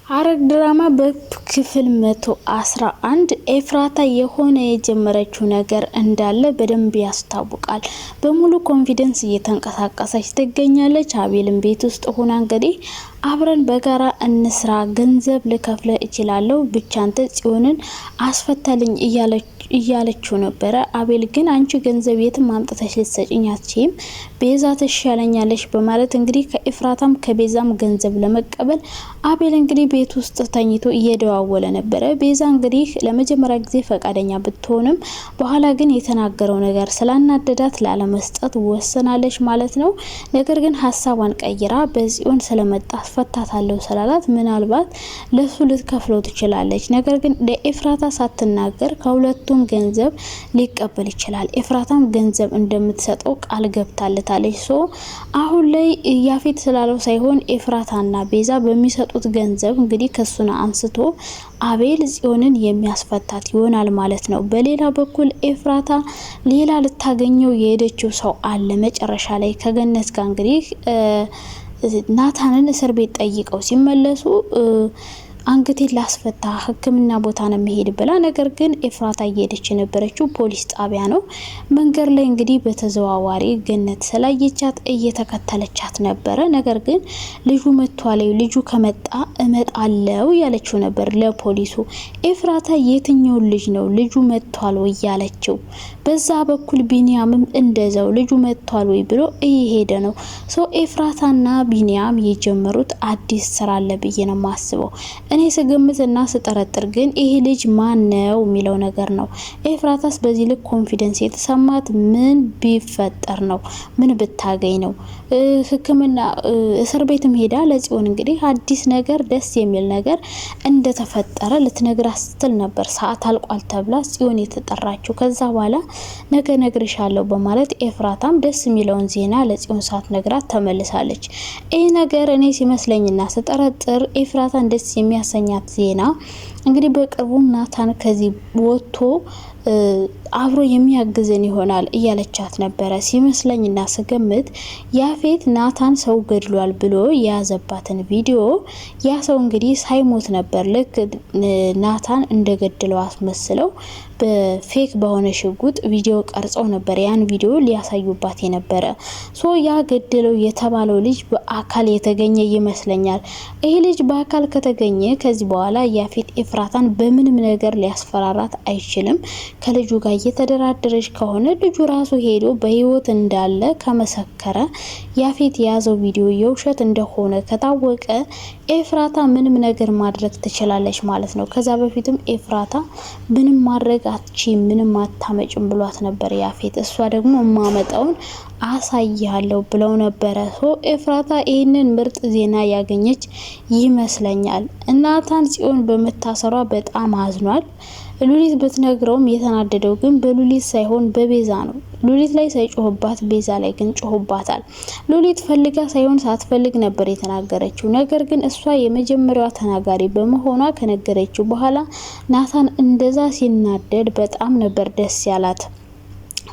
ሐረግ ድራማ በክፍል 111 ኤፍራታ የሆነ የጀመረችው ነገር እንዳለ በደንብ ያስታውቃል። በሙሉ ኮንፊደንስ እየተንቀሳቀሰች ትገኛለች። አቤልም ቤት ውስጥ ሆና እንግዲህ አብረን በጋራ እንስራ፣ ገንዘብ ልከፍለ እችላለሁ፣ ብቻ አንተ ጽዮንን አስፈታልኝ እያለችው ነበረ። አቤል ግን አንቺ ገንዘብ የትም ማምጣትሽ ልትሰጪኝ አትችይም፣ ቤዛ ትሻለኛለች በማለት እንግዲህ ከኤፍራታም ከቤዛም ገንዘብ ለመቀበል አቤል እንግዲህ ቤት ውስጥ ተኝቶ እየደዋወለ ነበረ። ቤዛ እንግዲህ ለመጀመሪያ ጊዜ ፈቃደኛ ብትሆንም በኋላ ግን የተናገረው ነገር ስላናደዳት ላለመስጠት ወሰናለች ማለት ነው። ነገር ግን ሀሳቧን ቀይራ በጽዮን ስለመጣ ፈታታለሁ ስላላት ምናልባት ለሱ ልትከፍለው ትችላለች። ነገር ግን ለኤፍራታ ሳትናገር ከሁለቱም ገንዘብ ሊቀበል ይችላል። ኤፍራታም ገንዘብ እንደምትሰጠው ቃል ገብታለታለች። አሁን ላይ ያፌት ስላለው ሳይሆን ኤፍራታና ቤዛ በሚሰጡት ገንዘብ እንግዲህ ከሱና አንስቶ አቤል ጽዮንን የሚያስፈታት ይሆናል ማለት ነው። በሌላ በኩል ኤፍራታ ሌላ ልታገኘው የሄደችው ሰው አለ። መጨረሻ ላይ ከገነት ጋር እንግዲህ ናታንን እስር ቤት ጠይቀው ሲመለሱ አንገቴን ላስፈታ ሕክምና ቦታ ነው መሄድ ብላ፣ ነገር ግን ኤፍራታ እየሄደች የነበረችው ፖሊስ ጣቢያ ነው። መንገድ ላይ እንግዲህ በተዘዋዋሪ ገነት ስላየቻት እየተከተለቻት ነበረ። ነገር ግን ልጁ መጥቷል፣ ልጁ ከመጣ እመጣለው ያለችው ነበር ለፖሊሱ። ኤፍራታ የትኛው ልጅ ነው ልጁ መጥቷል ወይ ያለችው? በዛ በኩል ቢኒያምም እንደዛው ልጁ መጥቷል ወይ ብሎ እየሄደ ነው። ኤፍራታና ቢኒያም የጀመሩት አዲስ ስራ አለ ብዬ ነው ማስበው። እኔ ስገምትና ስጠረጥር ግን ይሄ ልጅ ማን ነው የሚለው ነገር ነው። ኤፍራታስ በዚህ ልክ ኮንፊደንስ የተሰማት ምን ቢፈጠር ነው? ምን ብታገኝ ነው? ህክምና እስር ቤትም ሄዳ ለጽዮን እንግዲህ አዲስ ነገር ደስ የሚል ነገር እንደተፈጠረ ልትነግራት ስትል ነበር ሰዓት አልቋል ተብላ ጽዮን የተጠራችው። ከዛ በኋላ ነገ ነግርሻለሁ በማለት ኤፍራታም ደስ የሚለውን ዜና ለጽዮን ሳትነግራት ተመልሳለች። ይሄ ነገር እኔ ሲመስለኝና ስጠረጥር ኤፍራታን ደስ የሚያሰኛት ዜና እንግዲህ በቅርቡ ናታን ከዚህ ወጥቶ አብሮ የሚያግዘን ይሆናል እያለቻት ነበረ ሲመስለኝና ስገምት ያፌት ናታን ሰው ገድሏል ብሎ የያዘባትን ቪዲዮ ያ ሰው እንግዲህ ሳይሞት ነበር ልክ ናታን እንደገደለው አስመስለው በፌክ በሆነ ሽጉጥ ቪዲዮ ቀርጸው ነበር ያን ቪዲዮ ሊያሳዩባት የነበረ። ያ ገደለው የተባለው ልጅ በአካል የተገኘ ይመስለኛል። ይሄ ልጅ በአካል ከተገኘ ከዚህ በኋላ ያፌት ኤፍራታን በምንም ነገር ሊያስፈራራት አይችልም። ከልጁ ጋር እየተደራደረች ከሆነ ልጁ ራሱ ሄዶ በህይወት እንዳለ ከመሰከረ ያፌት የያዘው ቪዲዮ የውሸት እንደሆነ ከታወቀ ኤፍራታ ምንም ነገር ማድረግ ትችላለች ማለት ነው። ከዛ በፊትም ኤፍራታ ምንም ማድረግ ምንም አታመጭም ብሏት ነበር ያፌት። እሷ ደግሞ ማመጣውን አሳያለሁ ብለው ነበረ። ኤፍራታ ይህንን ምርጥ ዜና ያገኘች ይመስለኛል። ናታን ጽዮን በመታሰሯ በጣም አዝኗል። ሉሊት ብትነግረውም የተናደደው ግን በሉሊት ሳይሆን በቤዛ ነው። ሉሊት ላይ ሳይጮህባት ቤዛ ላይ ግን ጮህባታል። ሉሊት ፈልጋ ሳይሆን ሳትፈልግ ነበር የተናገረችው። ነገር ግን እሷ የመጀመሪያዋ ተናጋሪ በመሆኗ ከነገረችው በኋላ ናታን እንደዛ ሲናደድ በጣም ነበር ደስ ያላት።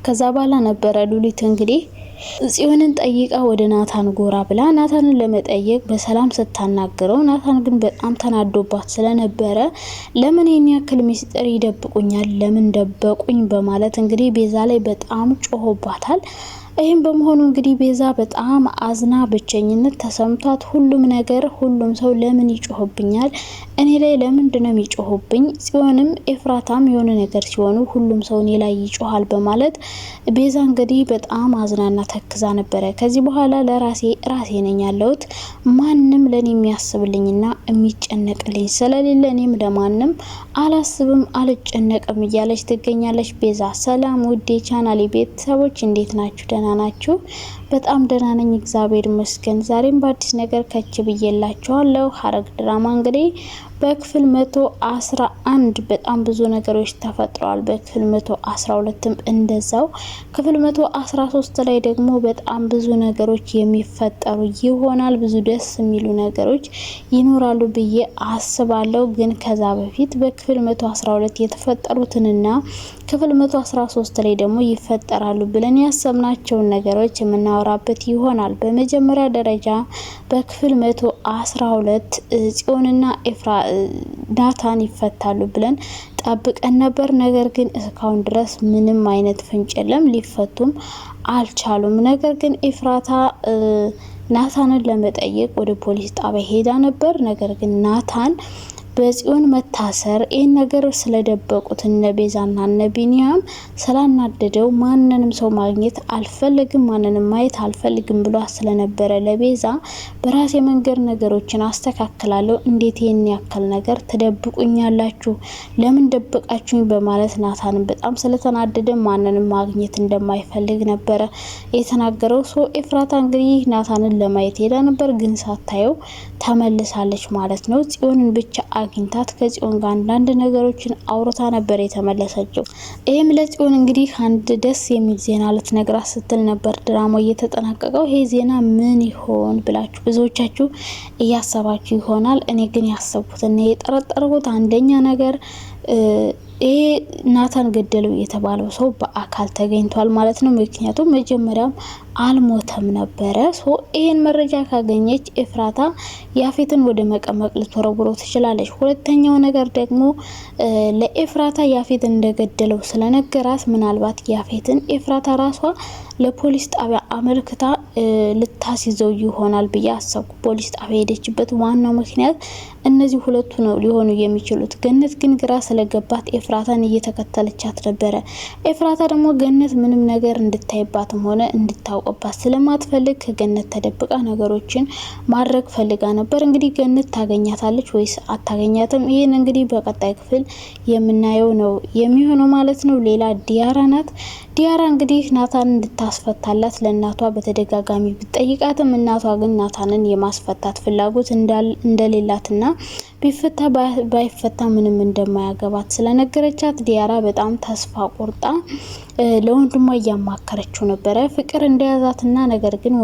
ከዛ በኋላ ነበረ ሉሊት እንግዲህ ጽዮንን ጠይቃ ወደ ናታን ጎራ ብላ ናታንን ለመጠየቅ በሰላም ስታናግረው ናታን ግን በጣም ተናዶባት ስለነበረ ለምን የኔ ያክል ሚስጥር ይደብቁኛል፣ ለምን ደበቁኝ በማለት እንግዲህ ቤዛ ላይ በጣም ጮሆባታል። ይህም በመሆኑ እንግዲህ ቤዛ በጣም አዝና ብቸኝነት ተሰምቷት ሁሉም ሰው ለምን ይጮህብኛል፣ እኔ ላይ ለምንድነው የሚጮህብኝ? ጽዮንም ኤፍራታም የሆነ ነገር ሲሆኑ ሁሉም ሰው እኔ ላይ ይጮሃል በማለት ቤዛ እንግዲህ በጣም አዝናና ተክዛ ነበረ። ከዚህ በኋላ ራሴ ነኝ ያለሁት፣ ማንም ለኔ የሚያስብልኝና የሚጨነቅልኝ ስለሌለ እኔም ለማንም አላስብም አልጨነቅም እያለች ትገኛለች ቤዛ። ሰላም ውዴ ቻናሌ ቤተሰቦች እንዴት ናችሁ? ደህና ናችሁ? በጣም ደህና ነኝ እግዚአብሔር ይመስገን። ዛሬም በአዲስ ነገር ከች ብዬላችኋለሁ። ሐረግ ድራማ እንግዲህ በክፍል 111 በጣም ብዙ ነገሮች ተፈጥረዋል። በክፍል 112ም እንደዛው። ክፍል 113 ላይ ደግሞ በጣም ብዙ ነገሮች የሚፈጠሩ ይሆናል። ብዙ ደስ የሚሉ ነገሮች ይኖራሉ ብዬ አስባለሁ። ግን ከዛ በፊት በክፍል 112 የተፈጠሩትንና ክፍል 113 ላይ ደግሞ ይፈጠራሉ ብለን ያሰብናቸውን ነገሮች የምናወራ የምናወራበት ይሆናል። በመጀመሪያ ደረጃ በክፍል 112 ጽዮንና ናታን ይፈታሉ ብለን ጠብቀን ነበር። ነገር ግን እስካሁን ድረስ ምንም አይነት ፍንጭ የለም፣ ሊፈቱም አልቻሉም። ነገር ግን ኤፍራታ ናታንን ለመጠየቅ ወደ ፖሊስ ጣቢያ ሄዳ ነበር። ነገር ግን ናታን በጽዮን መታሰር ይህን ነገር ስለደበቁት እነ ቤዛና እነ ቢኒያም ስላናደደው ማንንም ሰው ማግኘት አልፈልግም፣ ማንንም ማየት አልፈልግም ብሎ ስለነበረ ለቤዛ በራሴ መንገድ ነገሮችን አስተካክላለሁ፣ እንዴት ይህን ያክል ነገር ትደብቁኛላችሁ? ለምን ደበቃችሁኝ? በማለት ናታንን በጣም ስለተናደደ ማንንም ማግኘት እንደማይፈልግ ነበረ የተናገረው። ኤፍራታ እንግዲህ ናታንን ለማየት ሄዳ ነበር፣ ግን ሳታየው ተመልሳለች ማለት ነው። ጽዮንን ብቻ አግኝታት ከጽዮን ጋር አንዳንድ ነገሮችን አውርታ ነበር የተመለሰችው። ይህም ለጽዮን እንግዲህ አንድ ደስ የሚል ዜና ልትነግራት ስትል ነበር ድራማው እየተጠናቀቀው። ይሄ ዜና ምን ይሆን ብላችሁ ብዙዎቻችሁ እያሰባችሁ ይሆናል። እኔ ግን ያሰብኩትና የጠረጠርኩት አንደኛ ነገር ይሄ ናታን ገደለው የተባለው ሰው በአካል ተገኝቷል ማለት ነው። ምክንያቱም መጀመሪያም አልሞተም ነበረ። ይሄን መረጃ ካገኘች ኤፍራታ ያፌትን ወደ መቀመቅ ልትወረውረው ትችላለች። ሁለተኛው ነገር ደግሞ ለኤፍራታ ያፌትን እንደገደለው ስለነገራት ምናልባት ያፌትን ኤፍራታ ራሷ ለፖሊስ ጣቢያ አመልክታ ልታስይዘው ይሆናል ብዬ አሰብኩ። ፖሊስ ጣቢያ ሄደችበት ዋናው ምክንያት እነዚህ ሁለቱ ነው ሊሆኑ የሚችሉት። ገነት ግን ግራ ስለገባት ኤፍራታን እየተከተለቻት ነበረ። ኤፍራታ ደግሞ ገነት ምንም ነገር እንድታይባትም ሆነ እንድታውቅባት ስለማትፈልግ ከገነት ተደብቃ ነገሮችን ማድረግ ፈልጋ ነበር። እንግዲህ ገነት ታገኛታለች ወይስ አታገኛትም? ይህን እንግዲህ በቀጣይ ክፍል የምናየው ነው የሚሆነው ማለት ነው። ሌላ ዲያራ ናት። ዲያራ እንግዲህ ናታን እንድታስፈታላት ለእናቷ በተደጋጋሚ ብትጠይቃትም እናቷ ግን ናታንን የማስፈታት ፍላጎት እንደሌላትና ቢፈታ ባይፈታ ምንም እንደማያገባት ስለነገረቻት ዲያራ በጣም ተስፋ ቆርጣ ለወንድሟ እያማከረችው ነበረ። ፍቅር እንደያዛትና ነገር ግን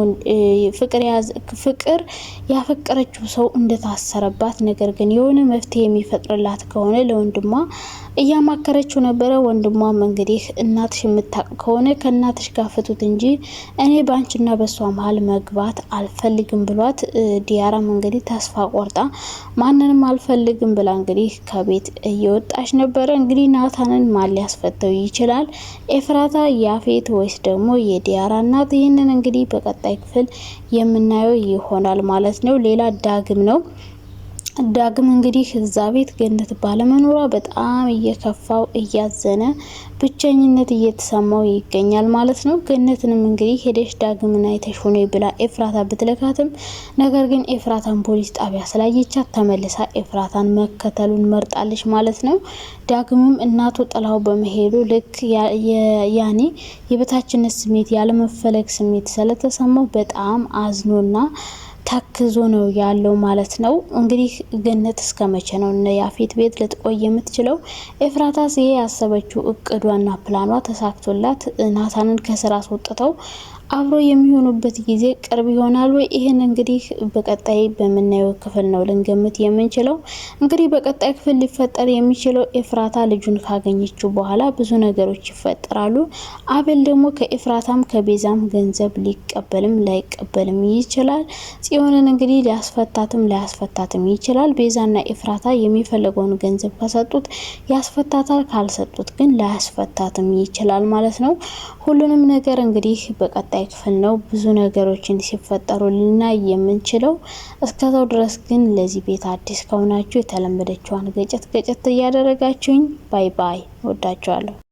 ፍቅር ያፈቀረችው ሰው እንደታሰረባት ነገር ግን የሆነ መፍትሄ የሚፈጥርላት ከሆነ ለወንድሟ እያማከረችው ነበረ። ወንድሟም እንግዲህ እናትሽ የምታውቅ ከሆነ ከእናትሽ ጋር ፍቱት እንጂ እኔ ባንቺና በሷ መሀል መግባት አልፈልግም ብሏት ዲያራም እንግዲህ ተስፋ ቆርጣ ማንንም አልፈልግም ብላ እንግዲህ ከቤት እየወጣች ነበረ። እንግዲህ ናታንን ማን ሊያስፈተው ይችላል? ኤፍራታ፣ ያፌት ወይስ ደግሞ የዲያራ እናት? ይህንን እንግዲህ በቀጣይ ክፍል የምናየው ይሆናል ማለት ነው። ሌላ ዳግም ነው። ዳግም እንግዲህ እዛ ቤት ገነት ባለመኖሯ በጣም እየከፋው እያዘነ ብቸኝነት እየተሰማው ይገኛል ማለት ነው። ገነትንም እንግዲህ ሄደሽ ዳግምን አይተሽ ሆኖ ብላ ኤፍራታ ብትልካትም ነገር ግን ኤፍራታን ፖሊስ ጣቢያ ስላየቻት ተመልሳ ኤፍራታን መከተሉን መርጣለች ማለት ነው። ዳግምም እናቱ ጥላው በመሄዱ ልክ ያኔ የበታችነት ስሜት ያለመፈለግ ስሜት ስለተሰማው በጣም አዝኖና ተክዞ ነው ያለው ማለት ነው። እንግዲህ ገነት እስከ መቼ ነው እነ ያፌት ቤት ልትቆይ የምትችለው? ኤፍራታስ ይሄ ያሰበችው እቅዷና ፕላኗ ተሳክቶላት ናታንን ከስራ አስወጥተው አብሮ የሚሆኑበት ጊዜ ቅርብ ይሆናል ወይ? ይሄን እንግዲህ በቀጣይ በምናየው ክፍል ነው ልንገምት የምንችለው። እንግዲህ በቀጣይ ክፍል ሊፈጠር የሚችለው ኤፍራታ ልጁን ካገኘችው በኋላ ብዙ ነገሮች ይፈጠራሉ። አቤል ደግሞ ከኤፍራታም ከቤዛም ገንዘብ ሊቀበልም ላይቀበልም ይችላል። ጽዮንን እንግዲህ ሊያስፈታትም ላያስፈታትም ይችላል። ቤዛና ኤፍራታ የሚፈልገውን ገንዘብ ከሰጡት ያስፈታታል፣ ካልሰጡት ግን ላያስፈታትም ይችላል ማለት ነው። ሁሉንም ነገር እንግዲህ በቀጣይ ክፍል ነው ብዙ ነገሮችን ሲፈጠሩ ልናይ የምንችለው። እስከዛው ድረስ ግን ለዚህ ቤት አዲስ ከሆናችሁ የተለመደችዋን ገጨት እያደረጋችሁኝ ባይ ባይ። ወዳችኋለሁ።